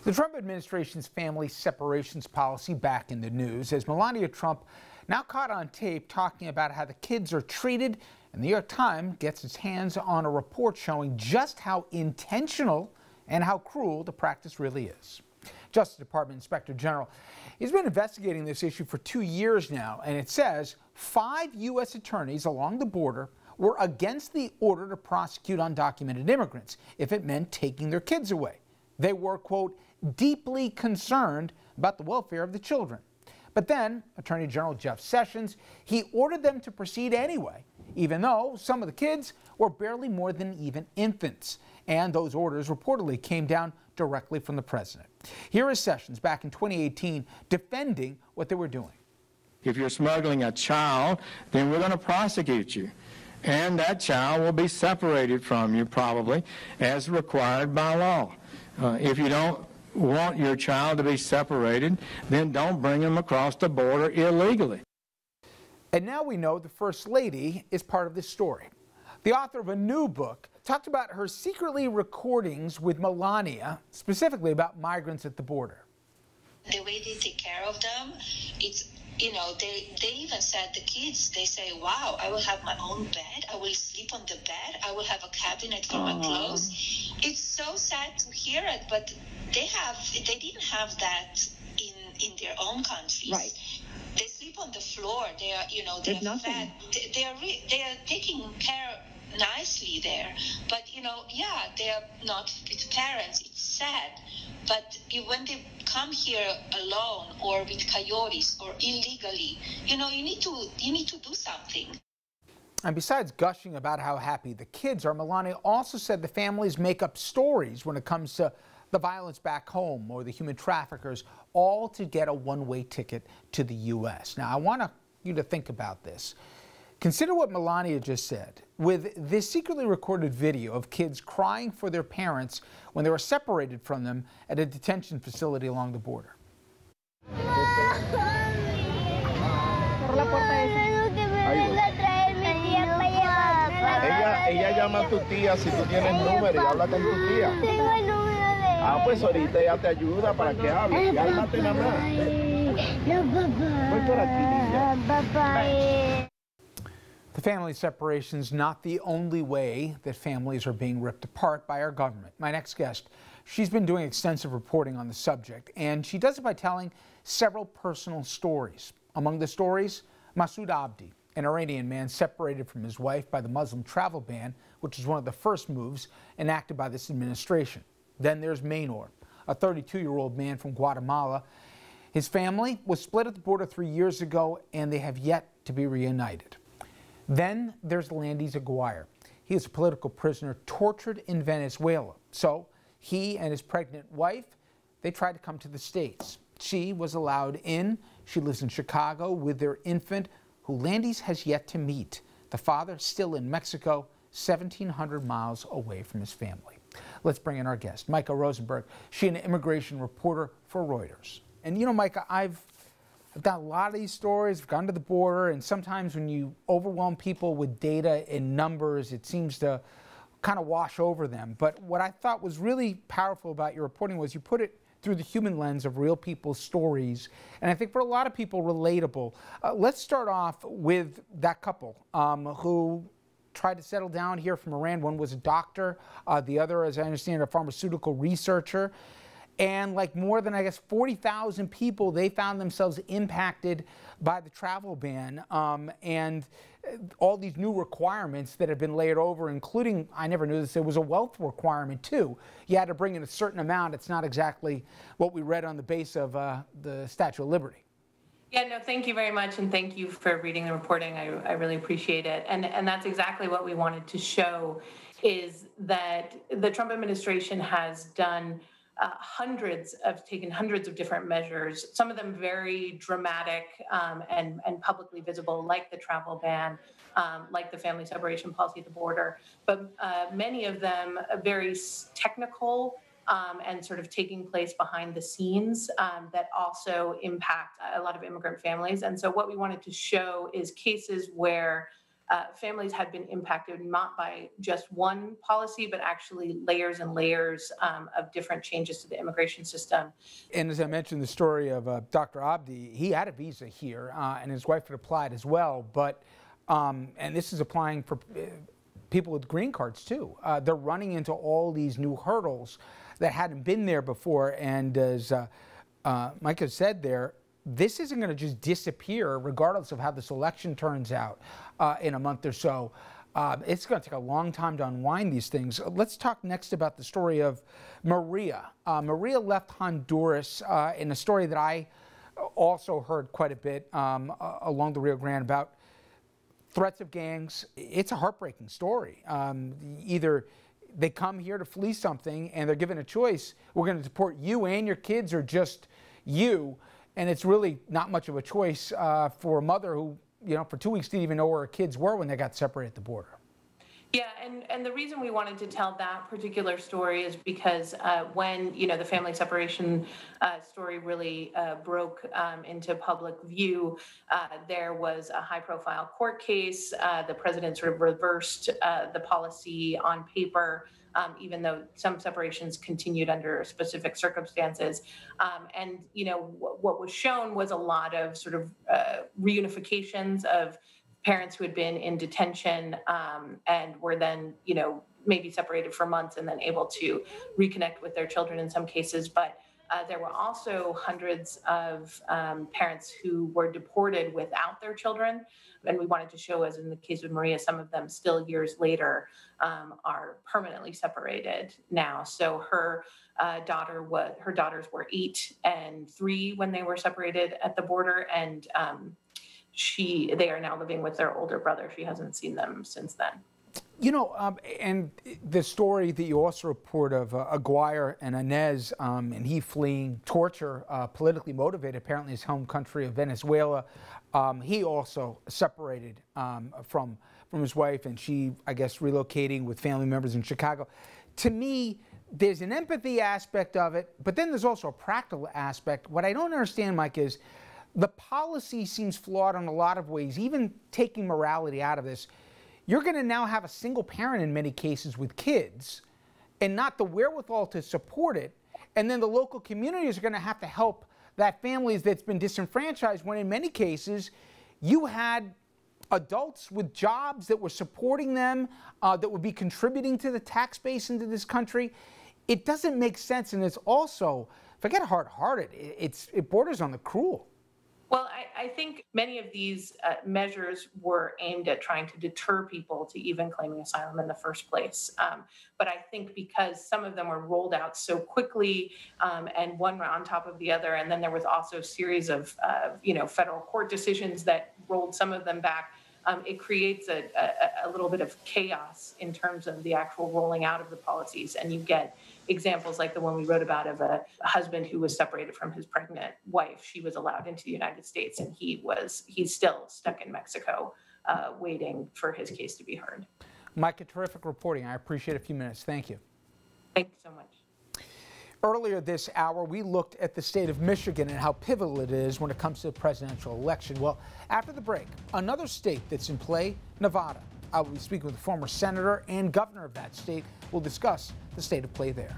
The Trump administration's family separations policy back in the news as Melania Trump now caught on tape talking about how the kids are treated, and the New York Times gets its hands on a report showing just how intentional and how cruel the practice really is. Justice Department Inspector General has been investigating this issue for 2 years now, and it says 5 U.S. attorneys along the border were against the order to prosecute undocumented immigrants if it meant taking their kids away. They were, quote, deeply concerned about the welfare of the children. But then, Attorney General Jeff Sessions, he ordered them to proceed anyway, even though some of the kids were barely more than even infants. And those orders reportedly came down directly from the president. Here is Sessions back in 2018 defending what they were doing. If you're smuggling a child, then we're going to prosecute you. And that child will be separated from you probably as required by law. If you don't want your child to be separated, then don't bring them across the border illegally. And now we know the First Lady is part of this story. The author of a new book talked about her secretly recordings with Melania, specifically about migrants at the border. The way they take care of them, it's, you know, they even said the kids, they say, wow, I will have my own bed, I will sleep on the bed, I will have a cabinet for my clothes. It's so sad to hear it, but they didn't have that in their own countries. Right. They sleep on the floor. They are, you know, they are fed. They are taking care nicely there. But you know, yeah, they are not with parents. It's sad. But when they come here alone or with coyotes or illegally, you know, you need to do something. And besides gushing about how happy the kids are, Melania also said the families make up stories when it comes to the violence back home or the human traffickers, all to get a one-way ticket to the U.S. Now, I want you to think about this. Consider what Melania just said. With this secretly recorded video of kids crying for their parents when they were separated from them at a detention facility along the border. Ella llama a tu tía si tú tienes número y habla con tu tía. Ah, pues ahorita ella te ayuda para que hables. Cálmate nada más. Voy por aquí, niña. The family separation is not the only way that families are being ripped apart by our government. My next guest, she's been doing extensive reporting on the subject, and she does it by telling several personal stories. Among the stories, Masoud Abdi, an Iranian man separated from his wife by the Muslim travel ban, which is one of the first moves enacted by this administration. Then there's Maynor, a 32-year-old man from Guatemala. His family was split at the border 3 years ago, and they have yet to be reunited. Then there's Landis Aguirre. He is a political prisoner tortured in Venezuela. So he and his pregnant wife, they tried to come to the States. She was allowed in. She lives in Chicago with their infant, who Landis has yet to meet. The father still in Mexico, 1,700 miles away from his family. Let's bring in our guest, Mica Rosenberg. She's an immigration reporter for Reuters. And you know, Mica, I've done a lot of these stories. I've gone to the border, and sometimes when you overwhelm people with data and numbers, it seems to kind of wash over them. But what I thought was really powerful about your reporting was you put it through the human lens of real people's stories, and I think for a lot of people, relatable. Let's start off with that couple who tried to settle down here from Iran. One was a doctor, the other, as I understand, a pharmaceutical researcher. And like more than, I guess, 40,000 people, they found themselves impacted by the travel ban and all these new requirements that have been laid over, including, I never knew this, there was a wealth requirement too. You had to bring in a certain amount. It's not exactly what we read on the base of the Statue of Liberty. Yeah, no, thank you very much, and thank you for reading the reporting. I really appreciate it. And that's exactly what we wanted to show, is that the Trump administration has done taken hundreds of different measures, some of them very dramatic and publicly visible, like the travel ban, like the family separation policy at the border, but many of them very technical and sort of taking place behind the scenes that also impact a lot of immigrant families. And so what we wanted to show is cases where families had been impacted not by just one policy, but actually layers and layers of different changes to the immigration system. And as I mentioned, the story of Dr. Abdi, he had a visa here, and his wife had applied as well. But and this is applying for people with green cards too. They're running into all these new hurdles that hadn't been there before. And as Mica said there, this isn't going to just disappear regardless of how this election turns out in a month or so. It's going to take a long time to unwind these things. Let's talk next about the story of Maria. Maria left Honduras in a story that I also heard quite a bit along the Rio Grande about threats of gangs. It's a heartbreaking story. Either they come here to flee something and they're given a choice, we're going to deport you and your kids, or just you. And it's really not much of a choice for a mother who, for 2 weeks didn't even know where her kids were when they got separated at the border. Yeah, and the reason we wanted to tell that particular story is because when, the family separation story really broke into public view, there was a high-profile court case. The president sort of reversed the policy on paper, even though some separations continued under specific circumstances. And, what was shown was a lot of sort of reunifications of parents who had been in detention and were then, maybe separated for months and then able to reconnect with their children in some cases. But there were also hundreds of parents who were deported without their children. And we wanted to show, as in the case of Maria, some of them still years later are permanently separated now. So her daughters were 8 and 3 when they were separated at the border, and they are now living with their older brother. She hasn't seen them since then. And the story that you also report of Aguirre and Inez, and he fleeing torture, politically motivated, apparently his home country of Venezuela. He also separated from his wife, and she, I guess, relocating with family members in Chicago. To me, there's an empathy aspect of it, but then there's also a practical aspect. What I don't understand, Mike, is the policy seems flawed in a lot of ways, even taking morality out of this. You're going to now have a single parent in many cases with kids and not the wherewithal to support it. And then the local communities are going to have to help that family that's been disenfranchised, when in many cases you had adults with jobs that were supporting them, that would be contributing to the tax base into this country. It doesn't make sense. And it's also, forget hard-hearted, it borders on the cruel. Well, I think many of these measures were aimed at trying to deter people to even claiming asylum in the first place. But I think because some of them were rolled out so quickly and one on top of the other, and then there was also a series of federal court decisions that rolled some of them back, it creates a little bit of chaos in terms of the actual rolling out of the policies. And you get examples like the one we wrote about of a husband who was separated from his pregnant wife. She was allowed into the United States, and he's still stuck in Mexico waiting for his case to be heard. Mica, terrific reporting. I appreciate a few minutes. Thank you. Thank you so much. Earlier this hour, we looked at the state of Michigan and how pivotal it is when it comes to the presidential election. Well, after the break, another state that's in play, Nevada. I will be speaking with the former senator and governor of that state. We'll discuss the state of play there.